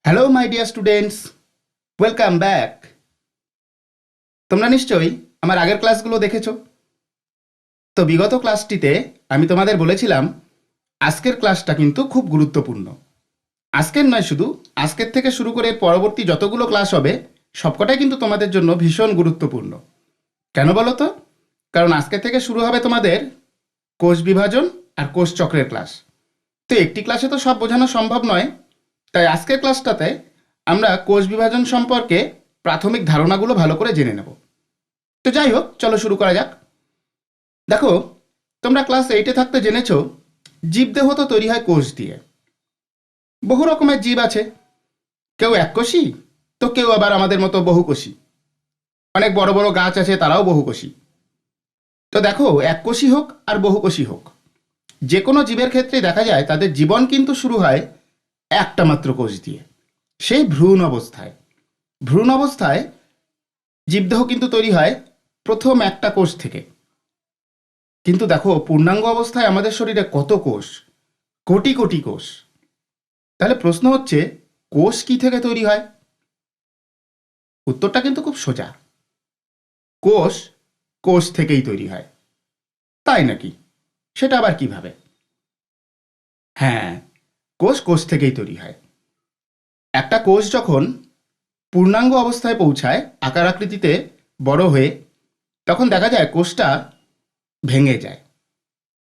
Hello my dear students, welcome back. তোমরা নিশ্চয়ই আমার আগের ক্লাসগুলো দেখেছো। তো বিগত ক্লাসটিতে আমি তোমাদের বলেছিলাম আজকের ক্লাসটা কিন্তু খুব গুরুত্বপূর্ণ। আজকের নয়, শুধু আজকের থেকে শুরু করে পরবর্তী যতগুলো ক্লাস হবে সবকটাই কিন্তু তোমাদের জন্য ভীষণ গুরুত্বপূর্ণ। কেন বলো তো? কারণ আজকে থেকে শুরু হবে তোমাদের কোষ বিভাজন আর কোষ চক্রের ক্লাস। তো একটি ক্লাসে তো সব বোঝানো সম্ভব নয়, তাই আজকের ক্লাসটাতে আমরা কোষ বিভাজন সম্পর্কে প্রাথমিক ধারণাগুলো ভালো করে জেনে নেব। তো যাই হোক, চলো শুরু করা যাক। দেখো, তোমরা ক্লাস 8-এ থাকতে জেনেছো জীবদেহ তো তৈরি হয় কোষ দিয়ে। বহু রকমের জীব আছে, কেউ এককোষী, তো কেউ আবার আমাদের মতো বহুকোষী। অনেক বড় বড় গাছ আছে, তারাও বহুকোষী। তো দেখো, এককোষী হোক আর বহুকোষী হোক, যে কোনো জীবের ক্ষেত্রে দেখা যায় তাদের জীবন কিন্তু শুরু হয় একটা মাত্র কোষ দিয়ে, সেই ভ্রূণ অবস্থায়। ভ্রূণ অবস্থায় জীবদেহ কিন্তু তৈরি হয় প্রথম একটা কোষ থেকে। কিন্তু দেখো, পূর্ণাঙ্গ অবস্থায় আমাদের শরীরে কত কোষ, কোটি কোটি কোষ। তাহলে প্রশ্ন হচ্ছে, কোষ কি থেকে তৈরি হয়? উত্তরটা কিন্তু খুব সোজা। কোষ কোষ থেকেই তৈরি হয়। তাই নাকি? সেটা আবার কিভাবে? হ্যাঁ, কোষ কোষ থেকেই তৈরি হয়। একটা কোষ যখন পূর্ণাঙ্গ অবস্থায় পৌঁছায়, আকার আকৃতিতে বড় হয়ে, তখন দেখা যায় কোষটা ভেঙে যায়।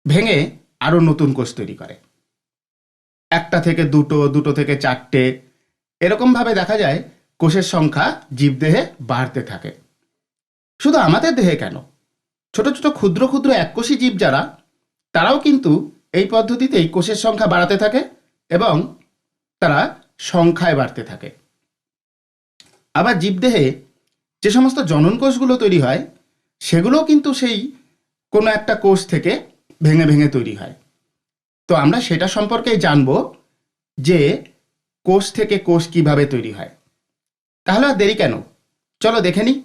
ভেঙে আরও নতুন কোষ তৈরি করে। একটা থেকে দুটো, দুটো থেকে চারটে, এরকমভাবে দেখা যায় কোষের সংখ্যা জীবদেহে বাড়তে থাকে। শুধু আমাদের দেহে কেন, ছোট ছোট ক্ষুদ্র ক্ষুদ্র এককোষী জীব যারা, তারাও কিন্তু এই পদ্ধতিতেই কোষের সংখ্যা বাড়াতে থাকে এবং তারা সংখ্যায় বাড়তে থাকে। আবার জীবদেহে যে সমস্ত জনন কোষগুলো তৈরি হয়, সেগুলোও কিন্তু সেই কোনো একটা কোষ থেকে ভেঙে ভেঙে তৈরি হয়। তো আমরা সেটা সম্পর্কেই জানব যে কোষ থেকে কোষ কিভাবে তৈরি হয়। তাহলে আর দেরি কেন, চলো দেখে নিই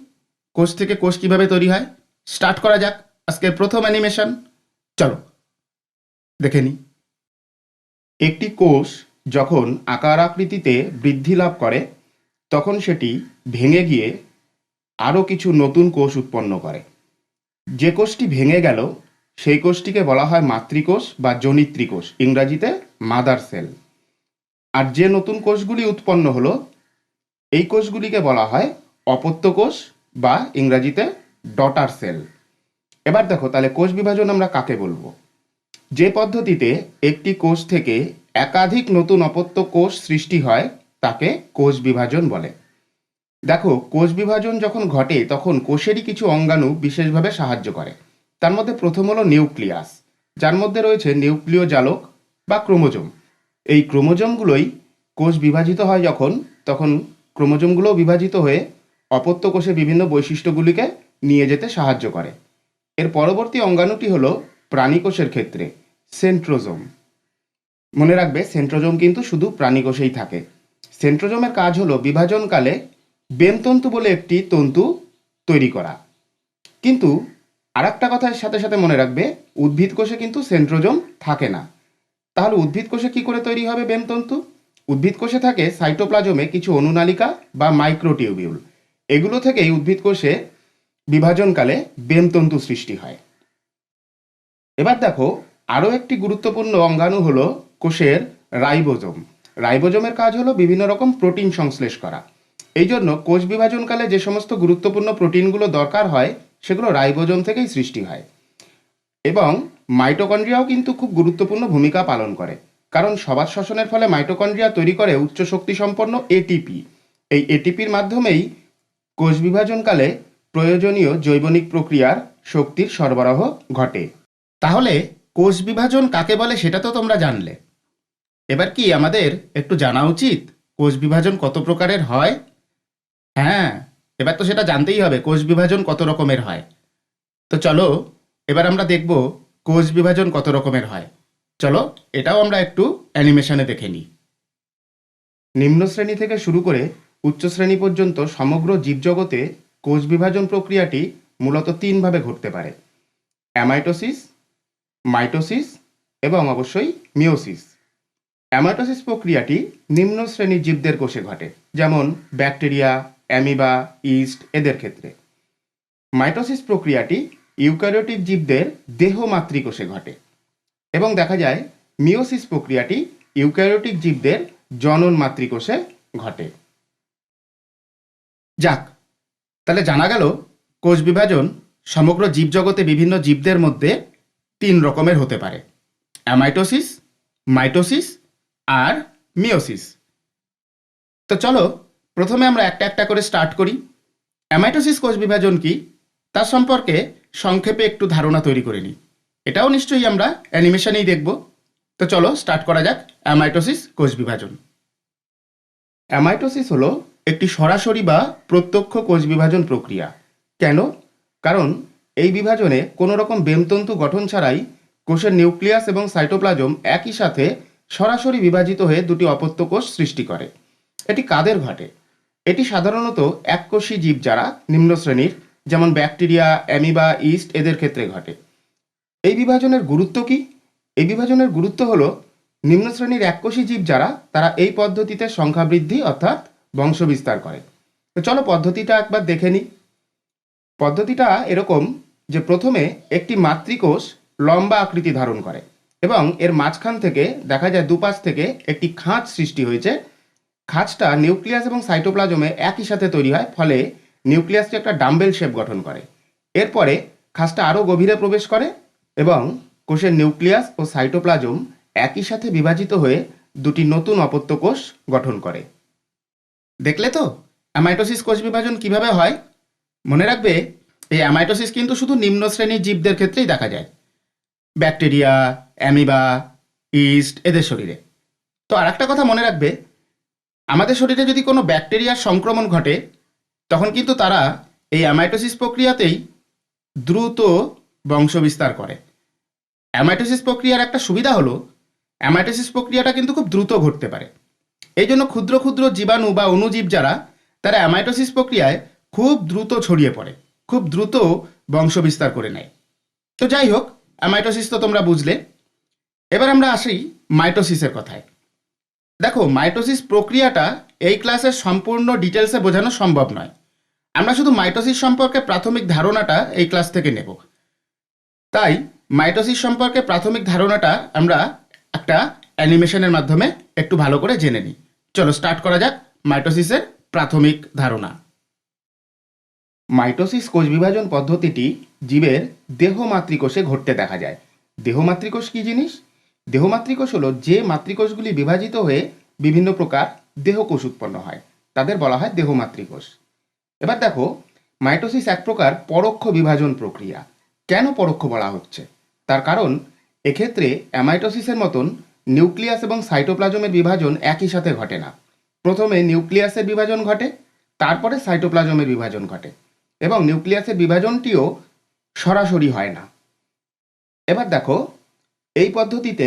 কোষ থেকে কোষ কিভাবে তৈরি হয়। স্টার্ট করা যাক আজকের প্রথম অ্যানিমেশন। চলো দেখে নিই। একটি কোষ যখন আকার আকৃতিতে বৃদ্ধি লাভ করে, তখন সেটি ভেঙে গিয়ে আরও কিছু নতুন কোষ উৎপন্ন করে। যে কোষটি ভেঙে গেল সেই কোষটিকে বলা হয় মাতৃকোষ বা জনিত্রী কোষ, ইংরাজিতে মাদার সেল। আর যে নতুন কোষগুলি উৎপন্ন হলো, এই কোষগুলিকে বলা হয় অপত্য কোষ বা ইংরাজিতে ডটার সেল। এবার দেখো, তাহলে কোষ বিভাজন আমরা কাকে বলবো? যে পদ্ধতিতে একটি কোষ থেকে একাধিক নতুন অপত্য কোষ সৃষ্টি হয় তাকে কোষ বিভাজন বলে। দেখো, কোষ বিভাজন যখন ঘটে তখন কোষেরই কিছু অঙ্গাণু বিশেষভাবে সাহায্য করে। তার মধ্যে প্রথম হলো নিউক্লিয়াস, যার মধ্যে রয়েছে নিউক্লিয় জালক বা ক্রোমোজোম। এই ক্রোমোজোমগুলোই কোষ বিভাজিত হয় যখন, তখন ক্রোমোজোমগুলো বিভাজিত হয়ে অপত্য কোষে বিভিন্ন বৈশিষ্ট্যগুলিকে নিয়ে যেতে সাহায্য করে। এর পরবর্তী অঙ্গাণুটি হলো প্রাণী কোষের ক্ষেত্রে সেন্ট্রোজোম। মনে রাখবে, সেন্ট্রোজোম কিন্তু শুধু প্রাণী কোষেই থাকে। সেন্ট্রোজোমের কাজ হলো বিভাজনকালে বেমতন্তু বলে একটি তন্তু তৈরি করা। কিন্তু আর একটা কথার সাথে সাথে মনে রাখবে, উদ্ভিদ কোষে কিন্তু সেন্ট্রোজোম থাকে না। তাহলে উদ্ভিদ কোষে কি করে তৈরি হবে বেমতন্তু? উদ্ভিদ কোষে থাকে সাইটোপ্লাজমে কিছু অনুনালিকা বা মাইক্রোটিউবিউল। এগুলো থেকেই উদ্ভিদ কোষে বিভাজনকালে বেমতন্তু সৃষ্টি হয়। এবার দেখো, আরও একটি গুরুত্বপূর্ণ অঙ্গাণু হলো কোষের রাইবোজোম। রাইবোজোমের কাজ হলো বিভিন্ন রকম প্রোটিন সংশ্লেষ করা। এই জন্য কোষ বিভাজনকালে যে সমস্ত গুরুত্বপূর্ণ প্রোটিনগুলো দরকার হয়, সেগুলো রাইবোজোম থেকেই সৃষ্টি হয়। এবং মাইটোকন্ড্রিয়াও কিন্তু খুব গুরুত্বপূর্ণ ভূমিকা পালন করে, কারণ সবার শ্বসনের ফলে মাইটোকন্ড্রিয়া তৈরি করে উচ্চ শক্তি সম্পন্ন এটিপি। এই এটিপির মাধ্যমেই কোষ বিভাজনকালে প্রয়োজনীয় জৈবনিক প্রক্রিয়ার শক্তির সরবরাহ ঘটে। তাহলে কোষ বিভাজন কাকে বলে সেটা তো তোমরা জানলে। এবার কি আমাদের একটু জানা উচিত কোষ বিভাজন কত প্রকারের হয়? হ্যাঁ, এবার তো সেটা জানতেই হবে কোষ বিভাজন কত রকমের হয়। তো চলো এবার আমরা দেখব কোষ বিভাজন কত রকমের হয়। চলো এটাও আমরা একটু অ্যানিমেশনে দেখে নিই। নিম্ন শ্রেণী থেকে শুরু করে উচ্চ শ্রেণী পর্যন্ত সমগ্র জীবজগতে কোষ বিভাজন প্রক্রিয়াটি মূলত তিনভাবে ঘটতে পারে: অ্যামাইটোসিস, মাইটোসিস এবং অবশ্যই মিওসিস। অ্যামাইটোসিস প্রক্রিয়াটি নিম্ন শ্রেণীর জীবদের কোষে ঘটে, যেমন ব্যাকটেরিয়া, অ্যামিবা, ইস্ট এদের ক্ষেত্রে। মাইটোসিস প্রক্রিয়াটি ইউক্যারিওটিক জীবদের দেহ মাতৃকোষে ঘটে এবং দেখা যায় মিওসিস প্রক্রিয়াটি ইউক্যারিওটিক জীবদের জনন মাতৃকোষে ঘটে। যাক, তাহলে জানা গেল কোষ বিভাজন সমগ্র জীবজগতে বিভিন্ন জীবদের মধ্যে 3 রকমের হতে পারে: অ্যামাইটোসিস, মাইটোসিস আর মিওসিস। তো চলো প্রথমে আমরা একটা একটা করে স্টার্ট করি। অ্যামাইটোসিস কোষ বিভাজন কি তার সম্পর্কে সংক্ষেপে একটু ধারণা তৈরি করে নিই। এটাও নিশ্চয়ই আমরা অ্যানিমেশনেই দেখব। তো চলো স্টার্ট করা যাক অ্যামাইটোসিস কোষ বিভাজন। অ্যামাইটোসিস হলো একটি সরাসরি বা প্রত্যক্ষ কোষ বিভাজন প্রক্রিয়া। কেন? কারণ এই বিভাজনে কোনো রকম বেমতন্তু গঠন ছাড়াই কোষের নিউক্লিয়াস এবং সাইটোপ্লাজম একই সাথে সরাসরি বিভাজিত হয়ে দুটি অপত্য কোষ সৃষ্টি করে। এটি কাদের ঘটে? এটি সাধারণত এককোষী জীব যারা নিম্ন শ্রেণীর, যেমন ব্যাকটেরিয়া, অ্যামিবা, ইস্ট এদের ক্ষেত্রে ঘটে। এই বিভাজনের গুরুত্ব কি? এই বিভাজনের গুরুত্ব হলো নিম্ন শ্রেণীর এককোষী জীব যারা তারা এই পদ্ধতিতে সংখ্যা বৃদ্ধি অর্থাৎ বংশ বিস্তার করে। তো চলো পদ্ধতিটা একবার দেখে নিই। পদ্ধতিটা এরকম যে প্রথমে একটি মাতৃকোষ লম্বা আকৃতি ধারণ করে এবং এর মাঝখান থেকে দেখা যায় দুপাশ থেকে একটি খাঁজ সৃষ্টি হয়েছে। খাঁজটা নিউক্লিয়াস এবং সাইটোপ্লাজমে একই সাথে তৈরি হয়, ফলে নিউক্লিয়াসটি একটা ডাম্বেল শেপ গঠন করে। এরপরে খাঁজটা আরও গভীরে প্রবেশ করে এবং কোষের নিউক্লিয়াস ও সাইটোপ্লাজম একই সাথে বিভাজিত হয়ে দুটি নতুন অপত্য কোষ গঠন করে। দেখলে তো অ্যামাইটোসিস কোষ বিভাজন কিভাবে হয়? মনে রাখবে এই অ্যামাইটোসিস কিন্তু শুধু নিম্ন শ্রেণীর জীবদের ক্ষেত্রেই দেখা যায়, ব্যাকটেরিয়া, অ্যামিবা, ইস্ট এদের শরীরে। তো আর একটা কথা মনে রাখবে, আমাদের শরীরে যদি কোনো ব্যাকটেরিয়ার সংক্রমণ ঘটে তখন কিন্তু তারা এই অ্যামাইটোসিস প্রক্রিয়াতেই দ্রুত বংশবিস্তার করে। অ্যামাইটোসিস প্রক্রিয়ার একটা সুবিধা হলো অ্যামাইটোসিস প্রক্রিয়াটা কিন্তু খুব দ্রুত ঘটতে পারে। এই জন্য ক্ষুদ্র ক্ষুদ্র জীবাণু বা অণুজীব যারা তারা অ্যামাইটোসিস প্রক্রিয়ায় খুব দ্রুত ছড়িয়ে পড়ে, খুব দ্রুত বংশবিস্তার করে নেয়। তো যাই হোক, অ্যামাইটোসিস তো তোমরা বুঝলে। এবার আমরা আসি মাইটোসিসের কথায়। দেখো, মাইটোসিস প্রক্রিয়াটা এই ক্লাসের সম্পূর্ণ ডিটেলসে বোঝানো সম্ভব নয়। আমরা শুধু মাইটোসিস সম্পর্কে প্রাথমিক ধারণাটা এই ক্লাস থেকে নেব। তাই মাইটোসিস সম্পর্কে প্রাথমিক ধারণাটা আমরা একটা অ্যানিমেশনের মাধ্যমে একটু ভালো করে জেনে নিই। চলো স্টার্ট করা যাক মাইটোসিসের প্রাথমিক ধারণা। মাইটোসিস কোষ বিভাজন পদ্ধতিটি জীবের দেহ মাতৃকোষে ঘটতে দেখা যায়। দেহ মাতৃকোষ কী জিনিস? দেহ মাতৃকোষ হলো যে মাতৃকোষগুলি বিভাজিত হয়ে বিভিন্ন প্রকার দেহকোষ উৎপন্ন হয়, তাদের বলা হয় দেহ মাতৃকোষ। এবার দেখো, মাইটোসিস এক প্রকার পরোক্ষ বিভাজন প্রক্রিয়া। কেন পরোক্ষ বলা হচ্ছে? তার কারণ এক্ষেত্রে অ্যামাইটোসিসের মতন নিউক্লিয়াস এবং সাইটোপ্লাজমের বিভাজন একই সাথে ঘটে না। প্রথমে নিউক্লিয়াসের বিভাজন ঘটে, তারপরে সাইটোপ্লাজমের বিভাজন ঘটে এবং নিউক্লিয়াসের বিভাজনটিও সরাসরি হয় না। এবার দেখো, এই পদ্ধতিতে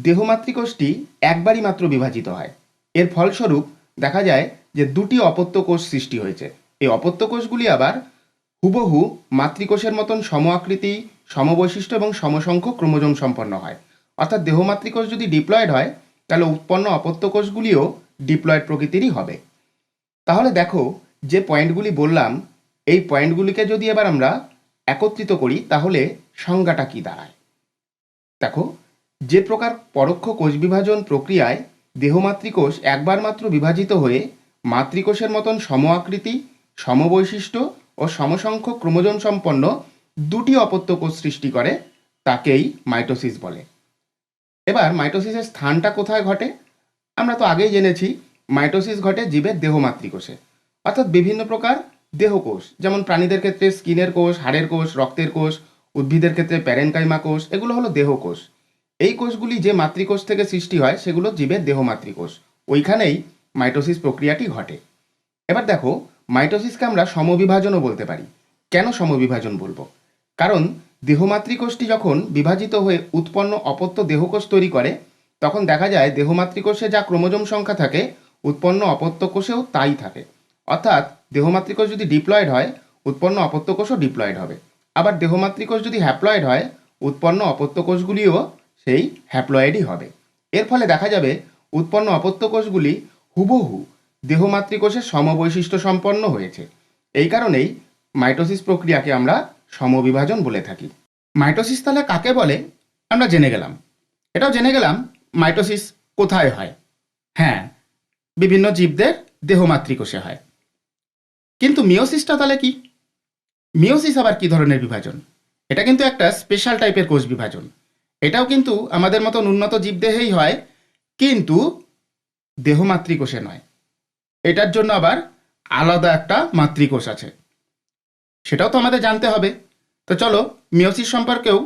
দেহমাতৃকোষটি একবারই মাত্র বিভাজিত হয়। এর ফলস্বরূপ দেখা যায় যে দুটি অপত্য কোষ সৃষ্টি হয়েছে। এই অপত্য কোষগুলি আবার হুবহু মাতৃকোষের মতন সম আকৃতি, সমবৈশিষ্ট্য এবং সমসংখ্যক ক্রোমোজোম সম্পন্ন হয়। অর্থাৎ দেহমাতৃকোষ যদি ডিপ্লয়েড হয় তাহলে উৎপন্ন অপত্য কোষগুলিও ডিপ্লয়েড প্রকৃতিরই হবে। তাহলে দেখো, যে পয়েন্টগুলি বললাম এই পয়েন্টগুলিকে যদি এবার আমরা একত্রিত করি তাহলে সংজ্ঞাটা কি দাঁড়ায়। দেখো, যে প্রকার পরোক্ষ কোষ বিভাজন প্রক্রিয়ায় দেহমাতৃকোষ একবার মাত্র বিভাজিত হয়ে মাতৃকোষের মতন সম আকৃতি, সমবৈশিষ্ট্য ও সমসংখ্যক ক্রোমোজোম সম্পন্ন দুটি অপত্য কোষ সৃষ্টি করে তাকেই মাইটোসিস বলে। এবার মাইটোসিসের স্থানটা কোথায় ঘটে? আমরা তো আগেই জেনেছি মাইটোসিস ঘটে জীবের দেহ মাতৃকোষে, অর্থাৎ বিভিন্ন প্রকার দেহকোষ, যেমন প্রাণীদের ক্ষেত্রে স্কিনের কোষ, হাড়ের কোষ, রক্তের কোষ, উদ্ভিদের ক্ষেত্রে প্যারেনকাইমা কোষ, এগুলো হলো দেহকোষ। এই কোষগুলি যে মাতৃকোষ থেকে সৃষ্টি হয় সেগুলো জীবের দেহ মাতৃকোষ, ওইখানেই মাইটোসিস প্রক্রিয়াটি ঘটে। এবার দেখো, মাইটোসিসকে আমরা সমবিভাজনও বলতে পারি। কেন সমবিভাজন বলবো? কারণ দেহ মাতৃকোষটি যখন বিভাজিত হয়ে উৎপন্ন অপত্য দেহকোষ তৈরি করে তখন দেখা যায় দেহ মাতৃকোষে যা ক্রোমোজোম সংখ্যা থাকে উৎপন্ন অপত্য কোষেও তাই থাকে। অর্থাৎ দেহ মাতৃকোষ যদি ডিপ্লয়েড হয় উৎপন্ন অপত্য কোষও ডিপ্লয়েড হবে। আবার দেহ মাতৃকোষ যদি হ্যাপ্লয়েড হয় উৎপন্ন অপত্য কোষগুলিও সেই হ্যাপ্লয়েডই হবে। এর ফলে দেখা যাবে উৎপন্ন অপত্য কোষগুলি হুবহু দেহ মাতৃকোষের সমবৈশিষ্ট্য সম্পন্ন হয়েছে। এই কারণেই মাইটোসিস প্রক্রিয়াকে আমরা সমবিভাজন বলে থাকি। মাইটোসিস তাহলে কাকে বলে আমরা জেনে গেলাম। এটাও জেনে গেলাম মাইটোসিস কোথায় হয়। হ্যাঁ, বিভিন্ন জীবদের দেহ মাতৃকোষে হয়। কিন্তু মিওসিসটা তাহলে কি? মিওসিস আবার কি ধরনের বিভাজন? এটা কিন্তু একটা স্পেশাল টাইপের কোষ বিভাজন। এটাও কিন্তু আমাদের মতন উন্নত জীবদেহেই হয়, কিন্তু দেহ মাতৃকোষে নয়। এটার জন্য আবার আলাদা একটা মাতৃকোষ আছে, সেটাও তো আমাদের জানতে হবে। তো চলো মিওসিস সম্পর্কেও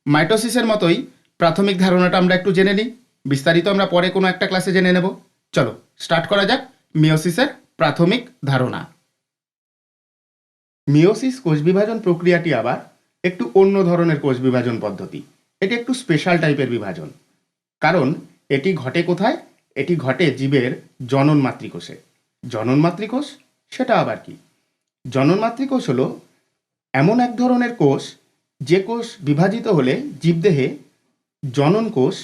মাইটোসিসের মতোই প্রাথমিক ধারণাটা আমরা একটু জেনে নিই। বিস্তারিত আমরা পরে কোনো একটা ক্লাসে জেনে নেব। চলো স্টার্ট করা যাক মিওসিসের প্রাথমিক ধারণা। মিওসিস কোষ বিভাজন প্রক্রিয়াটি আবার একটু অন্য ধরনের কোষ বিভাজন পদ্ধতি। এটি একটু স্পেশাল টাইপের বিভাজন, কারণ এটি ঘটে কোথায়? এটি ঘটে জীবের জনন মাতৃকোষে। জনন মাতৃকোষ সেটা আবার কি? জনন মাতৃকোষ হলো এমন এক ধরনের কোষ যে কোষ বিভাজিত হলে জীবদেহে জনন কোষ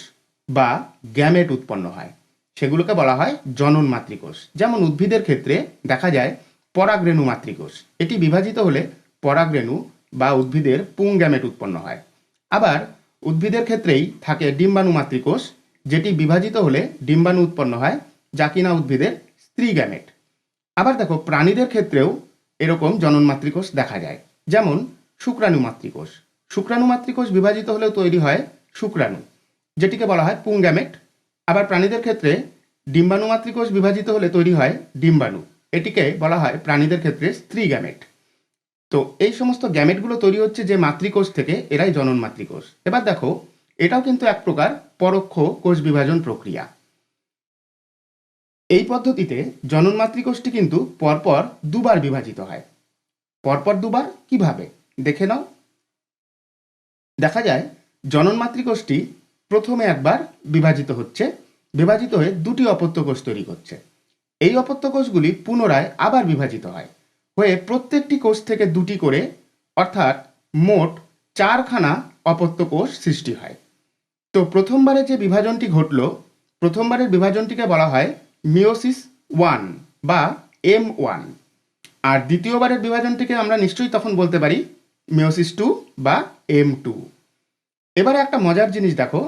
বা গ্যামেট উৎপন্ন হয়, সেগুলোকে বলা হয় জনন মাতৃকোষ। যেমন উদ্ভিদের ক্ষেত্রে দেখা যায় পরাগরেণু মাতৃকোষ, এটি বিভাজিত হলে পরাগরেণু বা উদ্ভিদের পুং গ্যামেট উৎপন্ন হয়। আবার উদ্ভিদের ক্ষেত্রেই থাকে ডিম্বাণু মাতৃকোষ, যেটি বিভাজিত হলে ডিম্বাণু উৎপন্ন হয়, যা কিনা উদ্ভিদের স্ত্রী গ্যামেট। আবার দেখো প্রাণীদের ক্ষেত্রেও এরকম জনন মাতৃকোষ দেখা যায়, যেমন শুক্রাণু মাতৃকোষ। শুক্রাণু মাতৃকোষ বিভাজিত হলেও তৈরি হয় শুক্রাণু, যেটিকে বলা হয় পুং গ্যামেট। আবার প্রাণীদের ক্ষেত্রে ডিম্বাণু মাতৃকোষ বিভাজিত হলে তৈরি হয় ডিম্বাণু, এটিকে বলা হয় প্রাণীদের ক্ষেত্রে স্ত্রী গ্যামেট। তো এই সমস্ত গ্যামেটগুলো তৈরি হচ্ছে যে মাতৃকোষ থেকে, এরাই জনন মাতৃকোষ। এবার দেখো এটাও কিন্তু এক প্রকার পরোক্ষ কোষ বিভাজন প্রক্রিয়া। এই পদ্ধতিতে জনন মাতৃকোষটি কিন্তু পরপর দুবার বিভাজিত হয়। পরপর দুবার কিভাবে দেখে নাও। দেখা যায় জনন মাতৃকোষটি প্রথমে একবার বিভাজিত হচ্ছে, বিভাজিত হয়ে দুটি অপত্য কোষ তৈরি করছে। এই অপত্য কোষগুলি পুনরায় আবার বিভাজিত হয়, হয়ে প্রত্যেকটি কোষ থেকে দুটি করে, অর্থাৎ মোট 4খানা অপত্য কোষ সৃষ্টি হয়। তো প্রথমবারে যে বিভাজনটি ঘটল, প্রথমবারের বিভাজনটিকে বলা হয় মিওসিস 1 বা M1। আর দ্বিতীয়বারের বিভাজনটিকে আমরা নিশ্চয়ই তখন বলতে পারি মিওসিস 2 বা M2। এবারে একটা মজার জিনিস দেখো,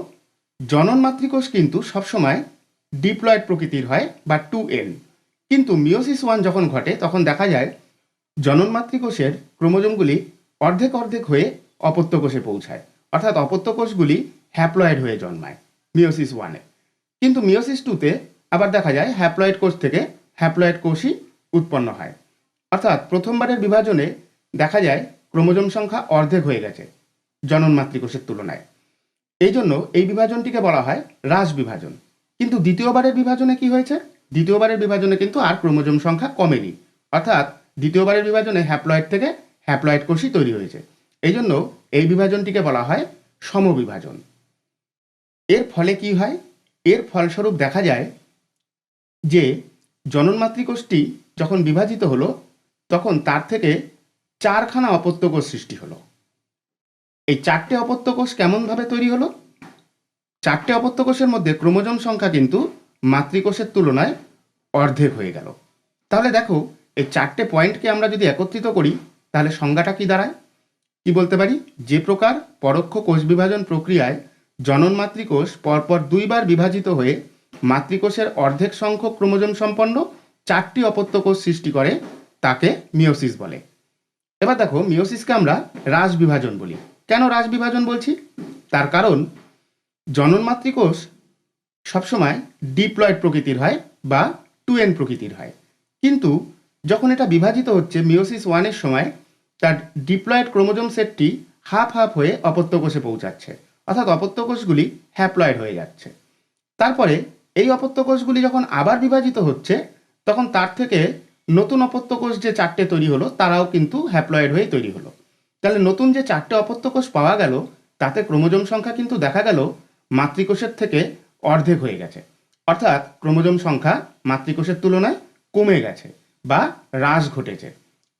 জনন মাতৃকোষ কিন্তু সবসময় ডিপ্লয়েড প্রকৃতির হয় বা 2N, কিন্তু মিওসিস 1 যখন ঘটে তখন দেখা যায় জনন মাতৃকোষের ক্রোমোজোমগুলি অর্ধেক অর্ধেক হয়ে অপত্য কোষে পৌঁছায়, অর্থাৎ অপত্য কোষগুলি হ্যাপ্লয়েড হয়ে জন্মায় মিওসিস 1-এ। কিন্তু মিওসিস 2-তে আবার দেখা যায় হ্যাপ্লয়েড কোষ থেকে হ্যাপ্লয়েড কোষই উৎপন্ন হয়, অর্থাৎ প্রথমবারের বিভাজনে দেখা যায় ক্রোমোজোম সংখ্যা অর্ধেক হয়ে গেছে জনন মাতৃকোষের তুলনায়। এই জন্য এই বিভাজনটিকে বলা হয় হ্রাস বিভাজন। কিন্তু দ্বিতীয়বারের বিভাজনে কি হয়েছে? দ্বিতীয়বারের বিভাজনে কিন্তু আর ক্রোমোজোম সংখ্যা কমেনি, অর্থাৎ দ্বিতীয়বারের বিভাজনে হ্যাপ্লয়েড থেকে হ্যাপ্লয়েড কোষই তৈরি হয়েছে। এই জন্য এই বিভাজনটিকে বলা হয় সমবিভাজন। এর ফলে কি হয়? এর ফলস্বরূপ দেখা যায় যে জনন মাতৃকোষটি যখন বিভাজিত হলো তখন তার থেকে 4খানা অপত্য কোষ সৃষ্টি হলো। এই 4টে অপত্য কোষ কেমনভাবে তৈরি হলো? 4টে অপত্য কোষের মধ্যে ক্রোমোজোম সংখ্যা কিন্তু মাতৃকোষের তুলনায় অর্ধেক হয়ে গেল। তাহলে দেখো এই 4টে পয়েন্টকে আমরা যদি একত্রিত করি তাহলে সংজ্ঞাটা কি দাঁড়ায়? কি বলতে পারি? যে প্রকার পরোক্ষ কোষ বিভাজন প্রক্রিয়ায় জনন মাতৃকোষ পরপর 2বার বিভাজিত হয়ে মাতৃকোষের অর্ধেক সংখ্যক ক্রোমোজোম সম্পন্ন 4টি অপত্য কোষ সৃষ্টি করে, তাকে মিওসিস বলে। এবার দেখো মিওসিসকে আমরা হ্রাস বিভাজন বলি। কেন হ্রাস বিভাজন বলছি? তার কারণ জনন মাতৃকোষ সবসময় ডিপ্লয়েড প্রকৃতির হয় বা 2N প্রকৃতির হয়, কিন্তু যখন এটা বিভাজিত হচ্ছে মিওসিস 1-এর সময় তার ডিপ্লয়েড ক্রোমোজোম সেটটি হাফ হাফ হয়ে অপত্য কোষে পৌঁছাচ্ছে, অর্থাৎ অপত্য কোষগুলি হ্যাপ্লয়েড হয়ে যাচ্ছে। তারপরে এই অপত্য কোষগুলি যখন আবার বিভাজিত হচ্ছে তখন তার থেকে নতুন অপত্য কোষ যে 4টে তৈরি হলো তারাও কিন্তু হ্যাপ্লয়েড হয়ে তৈরি হলো। তাহলে নতুন যে 4টে অপত্য কোষ পাওয়া গেল তাতে ক্রোমোজোম সংখ্যা কিন্তু দেখা গেল মাতৃকোষের থেকে অর্ধেক হয়ে গেছে, অর্থাৎ ক্রোমোজোম সংখ্যা মাতৃকোষের তুলনায় কমে গেছে বা হ্রাস ঘটেছে।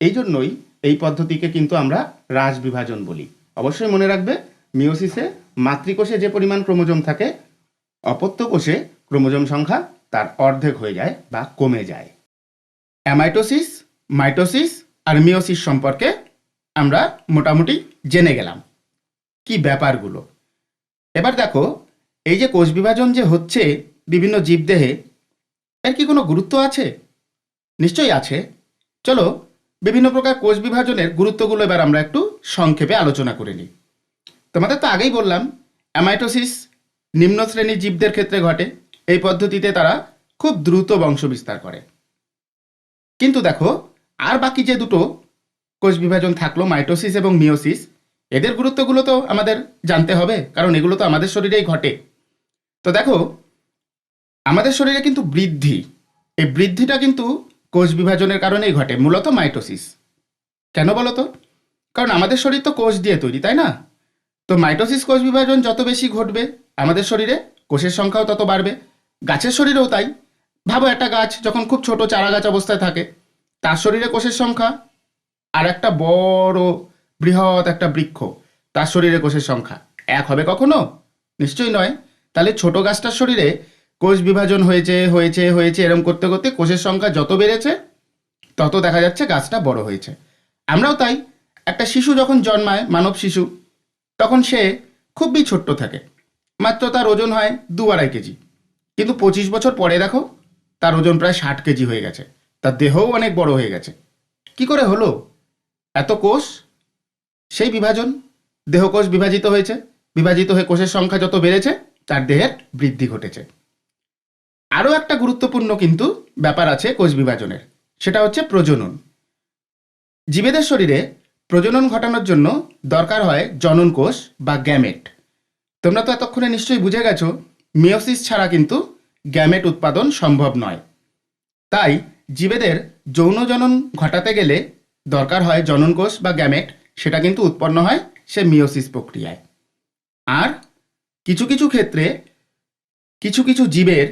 এই জন্যই এই পদ্ধতিকে কিন্তু আমরা হ্রাস বিভাজন বলি। অবশ্যই মনে রাখবে মিওসিসে মাতৃকোষে যে পরিমাণ ক্রোমোজোম থাকে অপত্য কোষে ক্রোমোজোম সংখ্যা তার অর্ধেক হয়ে যায় বা কমে যায়। অ্যামাইটোসিস, মাইটোসিস আর মিওসিস সম্পর্কে আমরা মোটামুটি জেনে গেলাম কি ব্যাপারগুলো। এবার দেখো, এই যে কোষ বিভাজন যে হচ্ছে বিভিন্ন জীবদেহে, এর কি কোনো গুরুত্ব আছে? নিশ্চয়ই আছে। চলো বিভিন্ন প্রকার কোষ বিভাজনের গুরুত্বগুলো এবার আমরা একটু সংক্ষেপে আলোচনা করে নিই। তোমাদের তো আগেই বললাম, অ্যামাইটোসিস নিম্ন শ্রেণীর জীবদের ক্ষেত্রে ঘটে। এই পদ্ধতিতে তারা খুব দ্রুত বংশ বিস্তার করে। কিন্তু দেখো, আর বাকি যে দুটো কোষ বিভাজন থাকলো, মাইটোসিস এবং মিওসিস, এদের গুরুত্বগুলো তো আমাদের জানতে হবে, কারণ এগুলো তো আমাদের শরীরেই ঘটে। তো দেখো, আমাদের শরীরে কিন্তু বৃদ্ধি, এই বৃদ্ধিটা কিন্তু কোষ বিভাজনের কারণেই ঘটে, মূলত মাইটোসিস। কেন বলো তো? কারণ আমাদের শরীর তো কোষ দিয়ে তৈরি, তাই না? তো মাইটোসিস কোষ বিভাজন যত বেশি ঘটবে আমাদের শরীরে, কোষের সংখ্যাও তত বাড়বে। গাছের শরীরেও তাই। ভাবো, একটা গাছ যখন খুব ছোট চারা গাছ অবস্থায় থাকে, তার শরীরে কোষের সংখ্যা, আর একটা বড় বৃহৎ একটা বৃক্ষ, তার শরীরে কোষের সংখ্যা এক হবে কখনো? নিশ্চয়ই নয়। তাহলে ছোট গাছটার শরীরে কোষ বিভাজন হয়েছে হয়েছে হয়েছে, এরম করতে করতে কোষের সংখ্যা যত বেড়েছে তত দেখা যাচ্ছে গাছটা বড় হয়েছে। আমরাও তাই। একটা শিশু যখন জন্মায়, মানব শিশু, তখন সে খুবই ছোট্ট থাকে, মাত্র তার ওজন হয় 2-2.5 কেজি। কিন্তু 25 বছর পরে দেখো, তার ওজন প্রায় 60 কেজি হয়ে গেছে, তার দেহও অনেক বড় হয়ে গেছে। কি করে হলো? এত কোষ, সেই বিভাজন, দেহকোষ বিভাজিত হয়েছে, বিভাজিত হয়ে কোষের সংখ্যা যত বেড়েছে তার দেহের বৃদ্ধি ঘটেছে। আরও একটা গুরুত্বপূর্ণ কিন্তু ব্যাপার আছে কোষ বিভাজনের, সেটা হচ্ছে প্রজনন। জীবেদের শরীরে প্রজনন ঘটানোর জন্য দরকার হয় জনন কোষ বা গ্যামেট। তোমরা তো এতক্ষণে নিশ্চয়ই বুঝে গেছো, মিওসিস ছাড়া কিন্তু গ্যামেট উৎপাদন সম্ভব নয়। তাই জীবেদের যৌন জনন ঘটাতে গেলে দরকার হয় জনন কোষ বা গ্যামেট, সেটা কিন্তু উৎপন্ন হয় সে মিওসিস প্রক্রিয়ায়। আর কিছু কিছু ক্ষেত্রে কিছু কিছু জীবের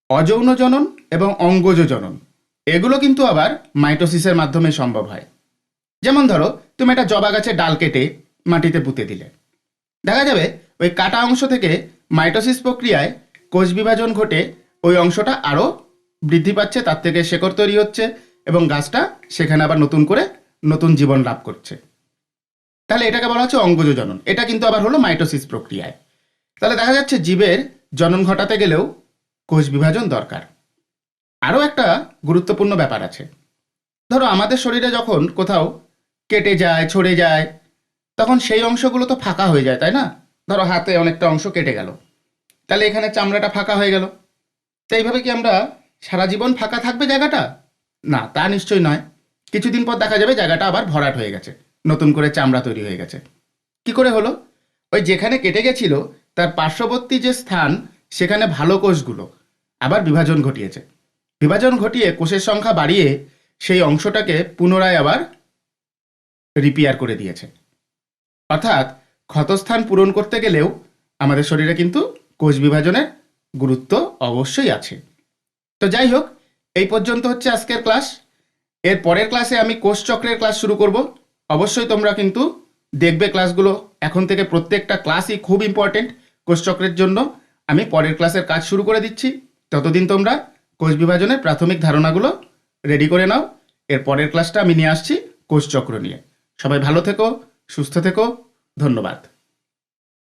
অযৌন জনন এবং অঙ্গজ জনন, এগুলো কিন্তু আবার মাইটোসিসের মাধ্যমে সম্ভব হয়। যেমন ধরো, তুমি একটা জবা গাছের ডাল কেটে মাটিতে পুঁতে দিলে, দেখা যাবে ওই কাটা অংশ থেকে মাইটোসিস প্রক্রিয়ায় কোষ বিভাজন ঘটে ওই অংশটা আরও বৃদ্ধি পাচ্ছে, তার থেকে শেকড় তৈরি হচ্ছে এবং গাছটা সেখানে আবার নতুন করে নতুন জীবন লাভ করছে। তাহলে এটাকে বলা হচ্ছে অঙ্গজ জনন। এটা কিন্তু আবার হলো মাইটোসিস প্রক্রিয়ায়। তাহলে দেখা যাচ্ছে জীবের জনন ঘটাতে গেলেও কোষ বিভাজন দরকার। আরও একটা গুরুত্বপূর্ণ ব্যাপার আছে। ধরো, আমাদের শরীরে যখন কোথাও কেটে যায়, ছড়ে যায়, তখন সেই অংশগুলো তো ফাঁকা হয়ে যায়, তাই না? ধরো হাতে অনেকটা অংশ কেটে গেল, তাহলে এখানে চামড়াটা ফাঁকা হয়ে গেল। তো এইভাবে কি আমরা সারা জীবন ফাঁকা থাকবে জায়গাটা? না, তা নিশ্চয়ই নয়। কিছুদিন পর দেখা যাবে জায়গাটা আবার ভরাট হয়ে গেছে, নতুন করে চামড়া তৈরি হয়ে গেছে। কি করে হলো? ওই যেখানে কেটে গেছিল তার পার্শ্ববর্তী যে স্থান, সেখানে ভালো কোষগুলো আবার বিভাজন ঘটিয়েছে। বিভাজন ঘটিয়ে কোষের সংখ্যা বাড়িয়ে সেই অংশটাকে পুনরায় আবার রিপেয়ার করে দিয়েছে। অর্থাৎ ক্ষতস্থান পূরণ করতে গেলেও আমাদের শরীরে কিন্তু কোষ বিভাজনের গুরুত্ব অবশ্যই আছে। তো যাই হোক, এই পর্যন্ত হচ্ছে আজকের ক্লাস। এর পরের ক্লাসে আমি কোষচক্রের ক্লাস শুরু করব। অবশ্যই তোমরা কিন্তু দেখবে ক্লাসগুলো। এখন থেকে প্রত্যেকটা ক্লাসই খুব ইম্পর্টেন্ট কোষচক্রের জন্য। আমি পরের ক্লাসের কাজ শুরু করে দিচ্ছি। ততদিন তোমরা কোষ বিভাজনের প্রাথমিক ধারণাগুলো রেডি করে নাও। এর পরের ক্লাসটা আমি নিয়ে আসছি কোষচক্র নিয়ে। সবাই ভালো থেকো, সুস্থ থেকো। ধন্যবাদ।